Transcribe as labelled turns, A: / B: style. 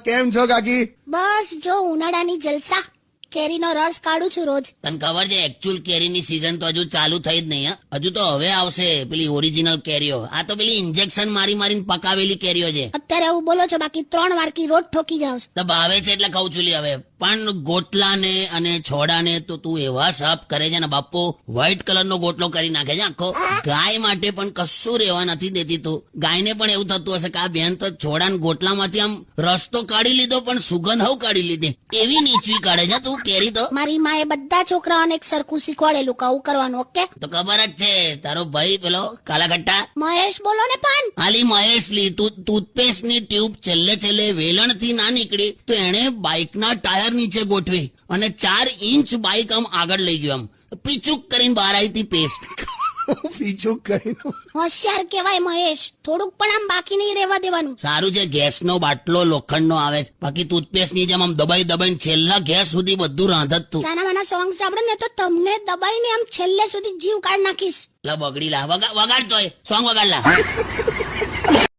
A: કેમ છો કાકી?
B: બસ જો ઉનાળાની જલસા, કેરીનો રસ કાઢું છું રોજ.
C: તને ખબર છે એકચ્યુઅલ કેરીની સીઝન તો હજુ ચાલુ થઈ જ નહીં. હજુ તો હવે આવશે પેલી ઓરિજિનલ કેરીઓ. આ તો પેલી ઇન્જેક્શન મારી મારીને પકાવેલી કેરીઓ છે.
B: અત્યારે એવું બોલો છો, બાકી 3 વારકી રોજ ઠોકી જાવ છો.
C: તો ભાવે છે એટલે ખાઉં છું લી હવે. પણ ગોટલાને અને છોડાને તો તું એવા સાફ કરે છે ને બાપુ, વ્હાઈટ કલરનો ગોટલો કરી નાખે છે આખો. ગાય માટે પણ કશું રહેવા નથી દેતી તું. ગાયને પણ એવું થતું હશે કે આ બેન તો છોડાને ગોટલામાંથી આમ રસ તો કાઢી લીધો પણ સુગંધ હવ કાઢી લીધી. એવી નીચવી કાઢે છે તું કેરી તો.
B: મારી માએ બધા છોકરાઓને એક સરખું શીખવાડેલું કે આવું કરવાનું. ઓકે
C: તો ખબર જ છે તારો ભાઈ પેલો કાલા ખટ્ટા
B: મહેશ બોલો ને. પણ
C: હાલી મહેશ લી તું ટૂથપેસ્ટ ની ટ્યુબ છેલ્લે વેલણથી ના નીકળી તો એણે બાઇકના ટાયર નીચે ગોઠવી અને 4 ઇંચ બાઇક આમ આગળ લઈ ગયો. આમ પીચુક કરીને બહાર આવી હતી પેસ્ટ.
A: પીછું કરીને
B: હોશિયાર કહેવાય મહેશ. થોડુંક પણ આમ બાકી નહીં રહેવા દેવાનું.
C: સારું છે ગેસનો બાટલો લોખંડનો આવે છે. બાકી ટૂથપેસ્ટ ની જેમ આમ દબાઈને છેલ્લા ગેસ સુધી બધું રાંધત તું.
B: સાના માના સોંગ સાંભળે ને તો તમને દબાઈને આમ છેલ્લે સુધી જીવ કાઢ નાખીશ.
C: લા બગડી લા વગાડ તોય સોંગ વગાડ લા.